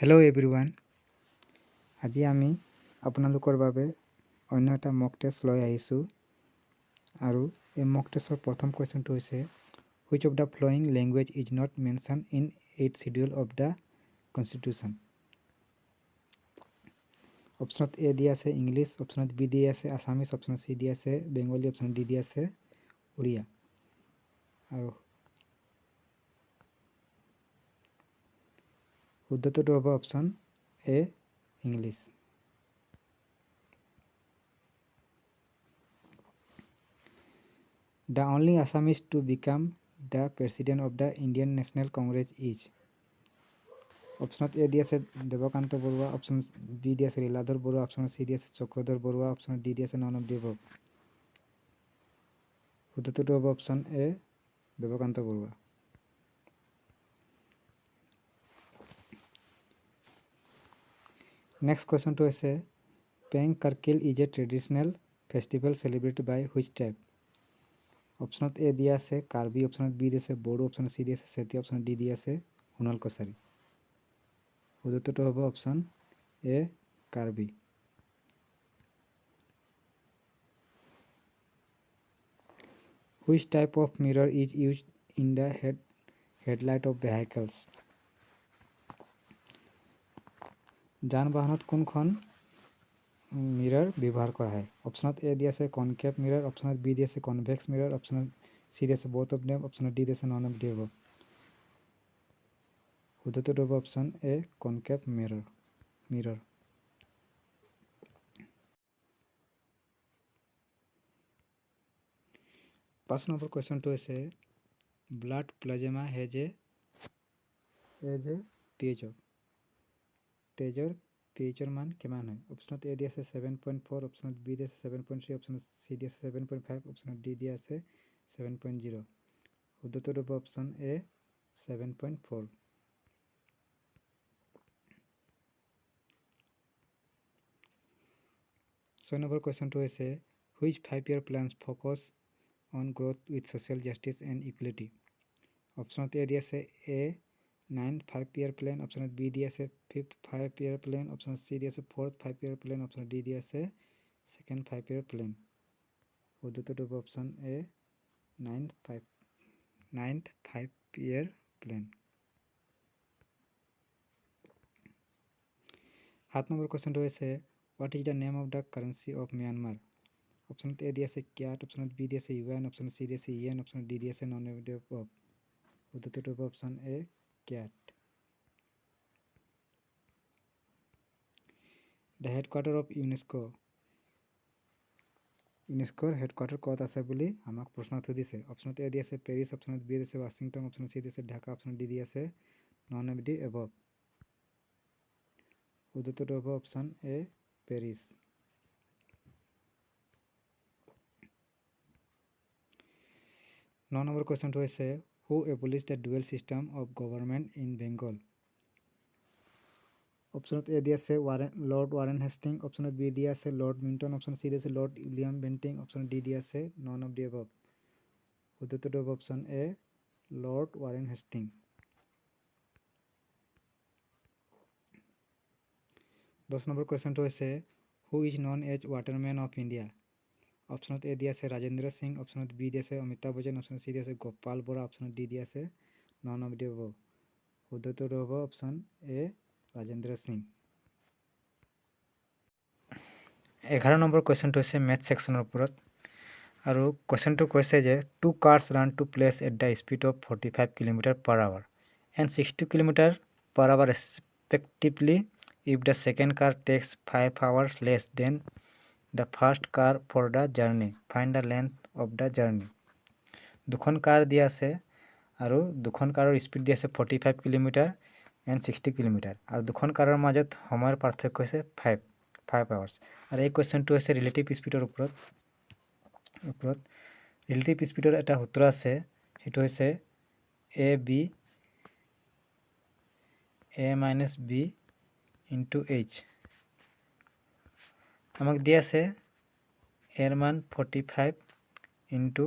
Hello' everyone, আজি আমি আপোনালোকৰ বাবে অন্য এটা মক টেষ্ট লৈ আহিছোঁ আৰু এই মক টেষ্টৰ প্ৰথম কুৱেশ্যনটো হৈছে which of the flowing language is not mention in 8th schedule of the constitution. অপশ্যনত এ দি আছে ইংলিছ, অপশ্যনত বি দি আছে আছামিছ, অপশ্যনত চি দি আছে বেংগলী, অপশ্যনত ডি দি আছে উৰিয়া। আৰু শুদ্ধটোতো হ'ব option A English. The only Assamese to become the president of the Indian National Congress is অপশ্যনত এ দি আছে দেৱকান্ত বৰুৱা, অপশ্যন বি দি আছে লীলাধৰ বৰুৱা, অপশ্যন চি দি আছে চক্ৰধৰ বৰুৱা, অপশ্যন ডি দি আছে নন অফ দি এবভ। শুদ্ধটোতো হ'ব option A Devakanta Barua. Next কুৱেশ্যনটো হৈছে Peng Karkli is a traditional festival celebrated by which tribe. অপশ্যনত এ দি আছে কাৰ্বি, অপশ্যনত বি দি আছে বড়ো, অপশ্যনত চি দি আছে চেতিয়া, অপশ্যনত ডি দি আছে সোণাল কছাৰী। শুদ্ধটোতো হ'ব option A Karbi. Which type of mirror is used in the headlight of vehicles. যান বাহনত কোনখন মিৰৰ ব্যৱহাৰ কৰা হয়। অপশ্যনত এ দি আছে কনকেভ মিৰৰ, অপশ্যনত বি দি আছে কনভেক্স মিৰৰ, অপশ্যনত চি দি আছে বোথ অফ দেম, অপশ্যনত ডি দি আছে নন অফ দি এবভ। শুদ্ধটোতো হ'ব অপশ্যন এ কনকেভ মিৰৰ। 5 নম্বৰ কুৱেশ্যনটো হৈছে ব্লাড প্লাজমা হেজ এ তেজৰ মান কিমান হয়। অপশ্যনত এ দি আছে 7.4, অপশ্যনত বি দি আছে 7.3, অপশ্যনত চি দি আছে 7.5, অপশ্যনত ডি দি আছে 7.0। শুদ্ধটোতো হ'ব অপশ্যন এ 7.4। ছয় নম্বৰ কুৱেশ্যনটো হৈছে which 5-year planes focus on growth with social justice and equality. অপশ্যনত এ দি আছে এ 9th 5-year প্লেন, অপশ্যনত বি দি আছে 5th 5-year প্লেন, অপশ্যনত চি দি আছে 4th 5-year প্লেন, অপশ্যনত ডি দি আছে 2nd 5-year প্লেন। শুদ্ধটোতো হ'ব option A 9th 5-year plan. 7 number কুৱেশ্যনটো হৈছে what is the name of the currency of Myanmar. অপশ্যনত এ দি আছে ক্যাট, অপশ্যনত বি দি আছে ইউএন, অপশ্যনত চি দি আছে ইয়েন, অপশ্যনত ডি দি আছে নন অফ দি এবভ। শুদ্ধটোতো হ'ব option A kyat. The headquarter of ইউনেস্কোৰ হেডকোৱাৰ্টাৰ ক'ত আছে বুলি আমাক প্ৰশ্নত সুধিছে। অপশ্যনত এ দি আছে পেৰিছ, অপশ্যনত বি দি আছে ৱাশ্বিংটন, অপশ্যনত চি দি আছে ঢাকা, অপশ্যনত ডি দি আছে নন অফ দি এবভ। শুদ্ধটোতো হ'ব অপশ্যন এ পেৰিছ। 9 নম্বৰ কুৱেশ্যনটো হৈছে who abolished the dual system of government in Bengal. অপশ্যনত এ দি আছে লৰ্ড ৱাৰেন হেষ্টিং, অপশ্যনত বি দি আছে লৰ্ড মিণ্টন, অপশ্যন চি দি আছে Lord William Bentinck, option D দি আছে নন অফ দি এবভ। শুদ্ধটোতো হ'ব option A Lord Warren Hastings. 10 number কুৱেশ্যনটো হৈছে who is known as Waterman of India. অপশ্যনত এ দি আছে ৰাজেন্দ্ৰ সিং, অপশ্যনত বি দি আছে অমিতাভ বচ্চন, অপশ্যনত চি দি আছে গোপাল বৰা, অপশ্যনত ডি দি আছে নন অফ দি এবভ। শুদ্ধটোতো হ'ব option A Rajendra Singh. 11 number কুৱেশ্যনটো হৈছে মেথ ছেকশ্যনৰ ওপৰত আৰু কুৱেশ্যনটো কৈছে যে 2 cars run to place at the speed of 45 km/h and 60 km/h respectively. If the second car takes 5 hours less than the first car for the journey, find the length of the journey. দুখন কাৰ দিয়া আছে আৰু দুখন কাৰৰ speed দিয়া আছে 45 km and 60 km আৰু দুখন কাৰৰ মাজত সময়ৰ পাৰ্থক্য হৈছে 5 hours। আৰু এই কুৱেশ্যনটো হৈছে ৰিলেটিভ স্পীডৰ ওপৰত ৰিলেটিভ স্পীডৰ এটা সূত্ৰ আছে, সেইটো হৈছে এ মাইনাছ বি ইনটু এইচ। আমাক দিয়া আছে এৰ মান 45 ইনটু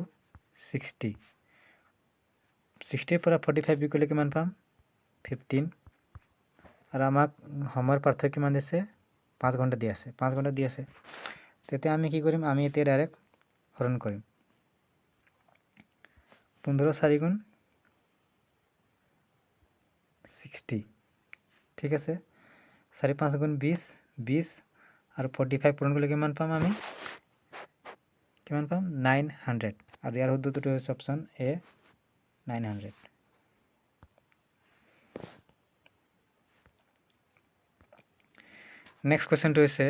60। 60ৰ পৰা 45 বিকলে কিমান পাম 15 আৰু আমাক সময়ৰ পাৰ্থক্য কিমান দিছে 5 ঘণ্টা দি আছে 5 ঘণ্টা দি আছে তেতিয়া আমি কি কৰিম আমি এতিয়া ডাইৰেক্ট হৰণ কৰিম 15 4 গুণ 60 ঠিক আছে 4 5 গুণ 20 20 আৰু 45 পূৰণ কৰিলে কিমান পাম আমি কিমান পাম 900 আৰু ইয়াৰ শুদ্ধটো হৈছে অপচন এ 900 নেক্সট কোৱেশ্চনটো হৈছে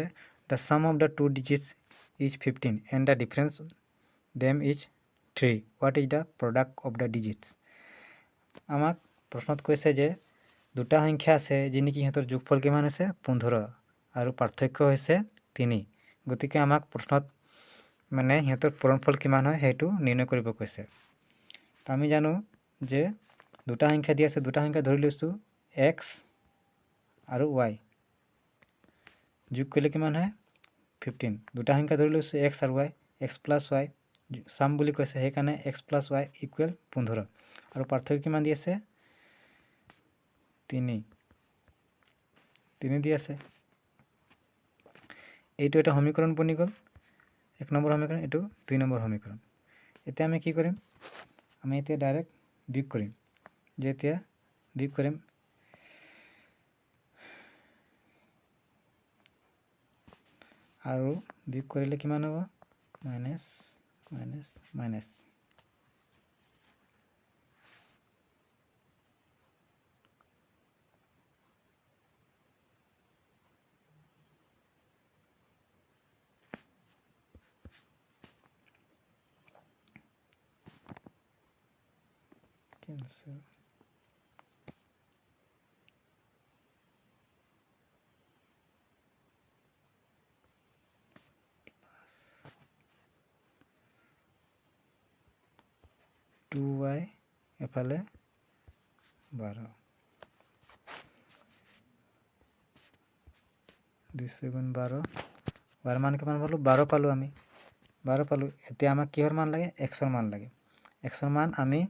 the sum of the two digits is 15 and the difference them is 3 what is the product of the digits আমাক প্ৰশ্নত কৈছে যে দুটা সংখ্যা আছে যি নেকি সিহঁতৰ যোগফল কিমান আছে 15 আৰু পাৰ্থক্য হৈছে 3 গতিকে আমাক প্ৰশ্নত মানে সিহঁতৰ পূৰণফল কিমান হয় সেইটো নিৰ্ণয় কৰিব কৈছে তো আমি জানো যে দুটা সংখ্যা দি আছে দুটা সংখ্যা ধৰি লৈছো x আৰু y যোগ কৰিলে কিমান হয় 15 দুটা সংখ্যা ধৰি লৈছো x আৰু y x + y সাম বুলি কৈছে সেইকাৰণে x + y = 15 আৰু পাৰ্থক্য কিমান দি আছে 3 দি আছে এইটো এটা সমীকৰণ বনি গ'ল 1 নম্বৰ সমীকৰণ এইটো 2 নম্বৰ সমীকৰণ এতিয়া আমি কি কৰিম আমি এতিয়া ডাইৰেক্ট বিয়োগ কৰিম যে এতিয়া বিয়োগ কৰিম আৰু বিয়োগ কৰিলে কিমান হ'ব minus minus minus cancel 2y এফালে 12 2 গুণ 12 y মান কিমান পালো 12 পালো আমি 12 পালো এতিয়া আমাক কিহৰ মান লাগে x ৰ মান লাগে x ৰ মান আমি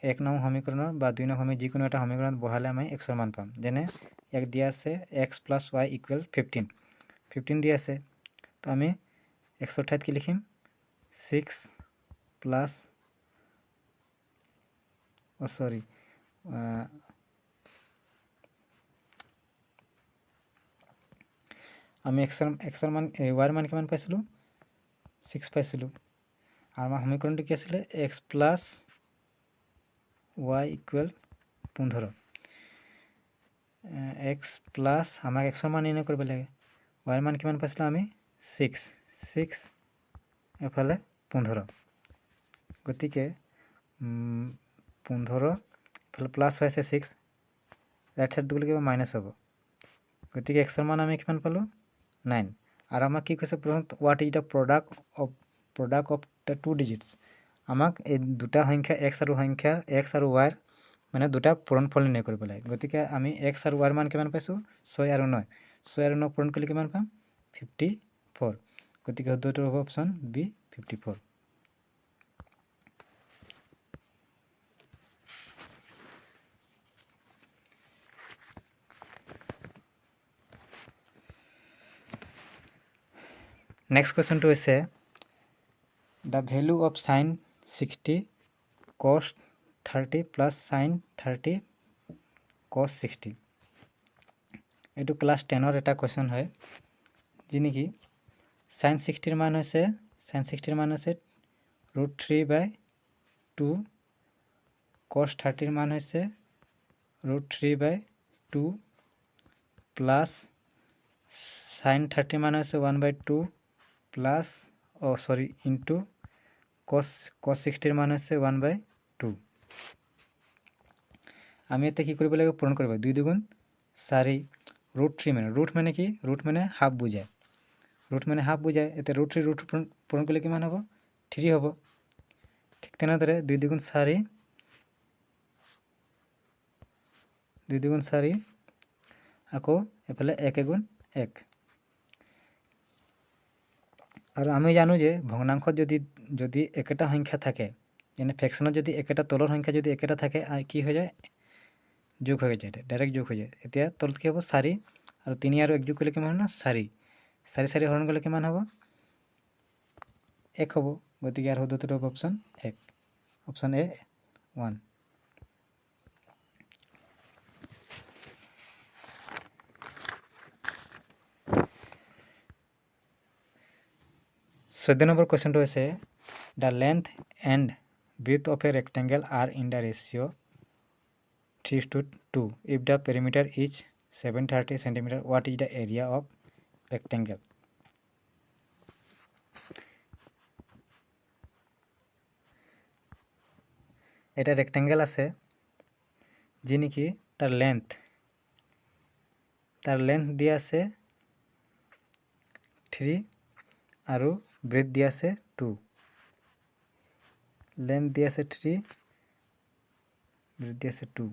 1 নং সমীকৰণৰ বা 2 নং সমীকৰণ যিকোনো এটা সমীকৰণত বহালে আমি x ৰ মান পাম যেনে এক দিয়া আছে x + y = 15 দি আছে তো আমি x ৰ ঠাইত কি লিখিম 6 প্লাস সৰি আমি x ৰ মান y ৰ মান কিমান পাইছিলো 6 পাইছিলো আৰু আমাৰ সমীকৰণটো কি আছিল x + y = 15 x প্লাস আমাক x ৰ মান নিৰ্ণয় কৰিব লাগে y ৰ মান কিমান পাইছিলো আমি 6 এফালে 15 গতিকে 15 এফালে প্লাস হয়েছে 6 রাইট সাইড দিকে কিবা মাইনাস হবে গতিকে x ৰ মান আমি কিমান পালো 9 আর আমাক কি কৈছে what is the product of the two digits আমাক এই দুটা সংখ্যা x আৰু y মানে দুটা পূৰণফল নিৰ্ণয় কৰিব লাগে গতিকে আমি x আৰু y মান কিমান পাইছো 6 আৰু 9 6 আৰু 9 পূৰণ কৰিলে কিমান পাম 54 গতিকে শুদ্ধটো হ'ব option B 54 Next question to is the value of sin 60 cos 30 plus sin 30 cos 60 এইটো ক্লাস 10 এর এটা কোশ্চেন হয় যি নেকি sin 60 এর মান হইছে √3/2 cos 30 এর মান হইছে √3/2 প্লাস sin 30 মান হইছে 1/2 প্লাস ইনটু cos 60 এর মান হচ্ছে 1/2 আমি এতে কি করব লাগে পূরণ করব 2 দ্বিগুণ 4 √3 মানে রুট মানে কি রুট মানে হাফ বুঝায় এতে √3 পূরণ করলে কিমান হবে 3 হবে ঠিক তেনাদরে 2 দ্বিগুণ 4 আকৌ এফালে 1 গুণ 1 আর আমি জানো যে ভগ্নাংশত যদি একটা সংখ্যা থাকে যেনে ফ্র্যাকশনত যদি একটা তলৰ সংখ্যা যদি একটা থাকে আৰ কি হয়ে যায় যোগ হৈ যায়, ডাইৰেক্ট যোগ হৈ যায়। এতিয়া তলত কি হ'ব 4 আৰু 3 আৰু 1 যোগ কৰিলে কিমান হ'ব 4 4 হৰণ কৰিলে কিমান হ'ব 1 হ'ব। গতিকে ইয়াৰ শুদ্ধটো হ'ব অপশ্যন 1, অপশ্যন এ 1। চৈধ্য নম্বৰ কুৱেশ্যনটো হৈছে the length and breadth of a rectangle are in the ratio' 3:2 if the perimeter is 730 cm. what is the area of rectangle? এটা রেক্টেঙ্গেল আছে যি নেকি তার লেন্থ দিয়ে আছে 3 আৰু ব্ৰেড দিয়ে আছে 2। লেন্থ দিয়ে আছে 3, ব্ৰেড দিয়ে আছে 2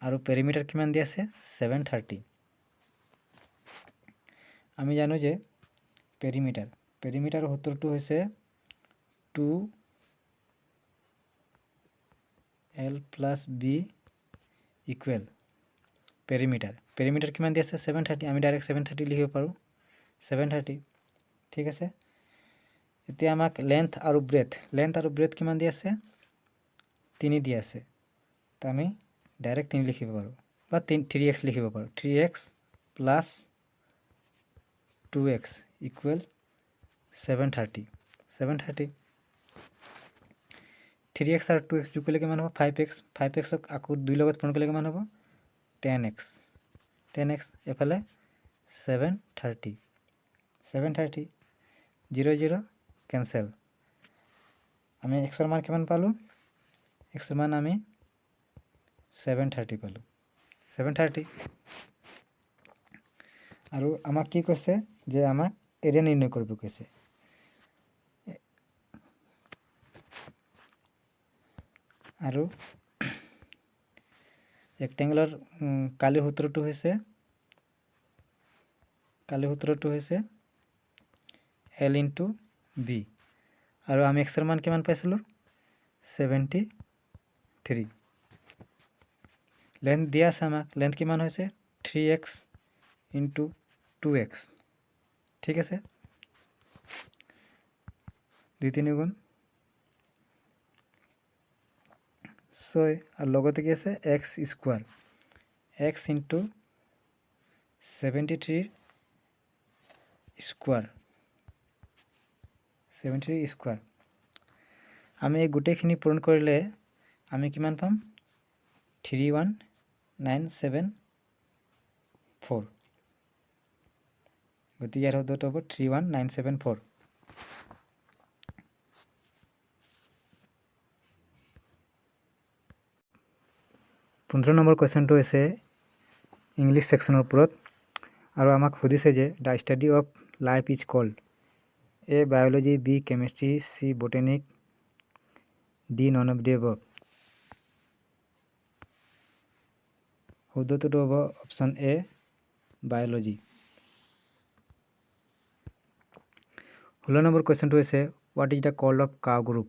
আৰু পেৰিমিটাৰ কিমান দিয়া আছে 730। আমি জানো যে পেৰিমিটাৰৰ সূত্ৰটো হৈছে 2l + b ইকুৱেল পেৰিমিটাৰ কিমান দিয়া আছে 730। আমি ডাইৰেক্ট 730 লিখিব পাৰোঁ 730। ঠিক আছে। এতিয়া আমাক লেন্থ আৰু ব্ৰেডথ কিমান দিয়া আছে 3 দিয়া আছে। তো আমি ডাইৰেক্ট 3 লিখিব পাৰোঁ বা 3x লিখিব পাৰোঁ। 3x + 2x equal 730। 3x আৰু 2x যোগ কৰিলে কিমান হ'ব 5x। 5xক আকৌ 2 লগত পূৰণ কৰিলে কিমান হ'ব 10x। এফালে 730 0 0 কেঞ্চেল। আমি xৰ মান কিমান পালোঁ xৰ মান আমি 730 পালোঁ 730। আৰু আমাক কি কৈছে যে আমাক এৰিয়া নিৰ্ণয় কৰিব কৈছে। আৰু ৰেক্টেংগুলাৰ কালি সূত্ৰটো হৈছে L × B আৰু আমি x ৰ মান কিমান পাইছিলোঁ 73। লেন্থ দিয়া আছে আমাক, লেন্থ কিমান হৈছে 3x × 2x। ঠিক আছে 2 3 গুণ 6 আৰু লগতে কি আছে x স্কোৱাৰ x × 73 স্কোৱাৰ আমি এই গোটেইখিনি পূৰণ কৰিলে আমি কিমান পাম 31974। গতিকে ইয়াৰ শুদ্ধটো হ'ব 31974। 15 নম্বৰ কুৱেশ্যনটো হৈছে ইংলিছ ছেকশ্যনৰ ওপৰত আৰু আমাক সুধিছে যে the study of life is called A biology, B chemistry, C botanic, D none of the above. শুদ্ধটো হ'ব অপশ্যন এ বায়'লজি। 16 নম্বৰ কুৱেশ্যনটো হৈছে what is the called of cow group.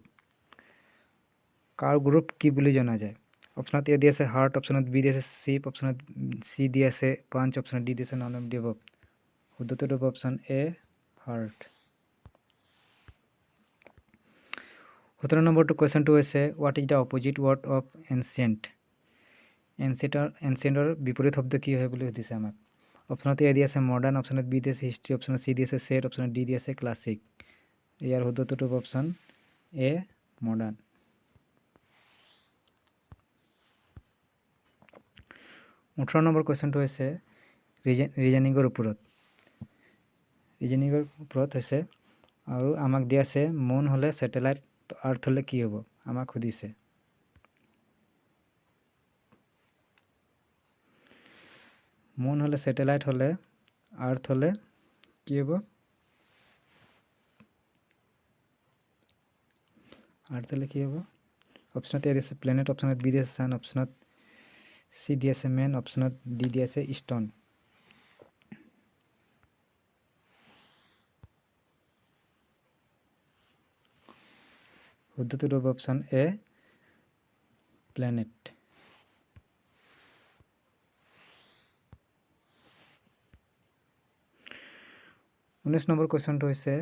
Cow group কি বুলি জনা যায়। অপশ্যনত এ দি আছে হাৰ্ট, অপশ্যনত বি দি আছে চিপ, অপশ্যনত চি দি আছে পাঞ্চ, অপশ্যনত ডি দি আছে নন অফ দি এবভ। শুদ্ধটো হ'ব অপশ্যন এ হাৰ্ট। 17 নম্বৰটো কুৱেশ্যনটো হৈছে what is the opposite word of ancient. এনচিয়েণ্টৰ বিপৰীত শব্দ কি হয় বুলি সুধিছে আমাক। অপশ্যনত এ দি আছে মডাৰ্ণ, অপশ্যনত বি দি আছে হিষ্ট্ৰী, অপশ্যনত চি দি আছে ছেট, অপশ্যনত ডি দি আছে ক্লাছিক। ইয়াৰ শুদ্ধটো হ'ব অপশ্যন এ মডাৰ্ণ। 18 নম্বৰ কুৱেশ্যনটো হৈছে ৰিজনিঙৰ ওপৰত হৈছে আৰু আমাক দিয়া আছে মুন হ'লে ছেটেলাইট, আৰ্থ হ'লে কি হ'ব আমাক সুধিছে। মুন হ'লে ছেটেলাইট হ'লে আৰ্থ হ'লে কি হ'ব অপশ্যনত এ দিছে প্লেনেট, অপশ্যনত বি দি আছে ছান, অপশ্যনত চি দি আছে মেন, অপশ্যনত ডি দি আছে ষ্টন। শুদ্ধটো হ'ব অপশ্যন এ প্লেনেট। উনিশ নম্বৰ কুৱেশ্যনটো হৈছে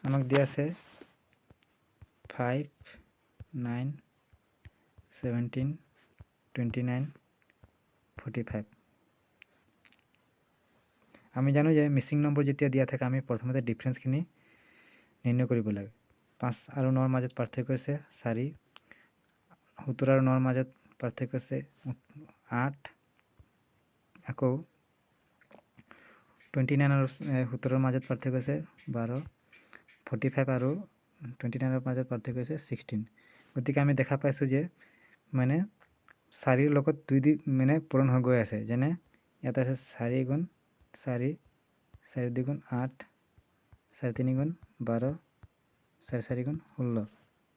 আমাক দিয়া আছে 5, 9, 17, 29, 45। আমি জানো যে মিচিং নম্বৰ যেতিয়া দিয়া থাকে আমি প্ৰথমতে ডিফাৰেঞ্চখিনি নিৰ্ণয় কৰিব লাগে। 5 আৰু 9ৰ মাজত পাৰ্থক্য আছে 4, 17 আৰু 9ৰ মাজত পাৰ্থক্য আছে 8, আকৌ 29 আৰু 17ৰ মাজত পাৰ্থক্য আছে 12, 45 আৰু 29ৰ মাজত পাৰ্থক্য আছে 16। গতিকে আমি দেখা পাইছোঁ যে মানে 4ৰ লগত 2 মানে পূৰণ হৈ গৈ আছে। যেনে ইয়াত আছে 4 গুণ 4, 4 2 গুণ 8, 4 3 গুণ 12, 4 4 গুণ 16।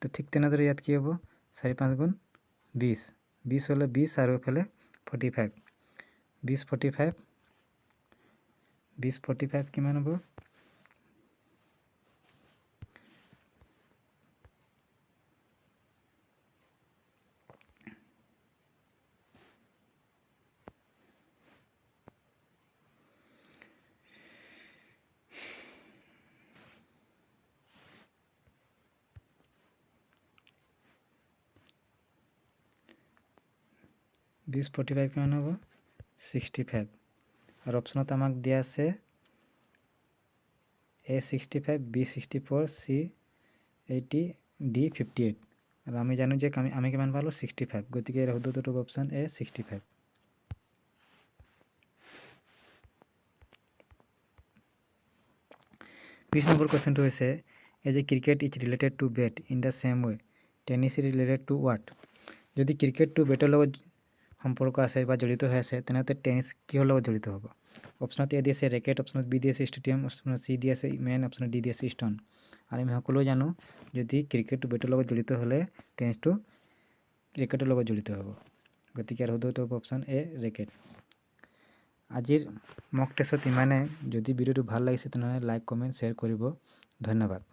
তো ঠিক তেনেদৰে ইয়াত কি হ'ব 4 5 গুণ 20, 20 হ'লে 20 আৰু এইফালে 45, 20 45, 20 45 কিমান হ'ব 20 45 কিমান হ'ব 65। আৰু অপশ্যনত আমাক দিয়া আছে A 65, B 64, C 80, D 58। আৰু আমি জানো যে আমি কিমান পালোঁ 65। গতিকে ইয়াৰ শুদ্ধটো হ'ব অপশ্যন A 65। বিশ নম্বৰ কুৱেশ্যনটো হৈছে as a cricket is related to bat in the same way tennis is related to what. যদি ক্ৰিকেটটো বেটৰ লগত সম্পৰ্ক আছে বা জড়িত হৈ আছে তেনেহ'লে টেনিছ কিহৰ লগত জড়িত হ'ব। অপশ্যনত এ দি আছে ৰেকেট, অপশ্যনত বি দি আছে ষ্টেডিয়াম, অপশ্যনত চি দি আছে মেন, অপশ্যনত ডি দি আছে ষ্টন। আৰু আমি সকলোৱে জানো যদি ক্ৰিকেটটো বেটৰ লগত জড়িত হ'লে টেনিছটো ৰেকেটৰ লগত জড়িত হ'ব। গতিকে ইয়াৰ শুদ্ধটো হ'ব অপশ্যন এ ৰেকেট। আজিৰ মক টেষ্টত ইমানে। যদি ভিডিঅ'টো ভাল লাগিছে তেনেহ'লে লাইক কমেণ্ট শ্বেয়াৰ কৰিব। ধন্যবাদ।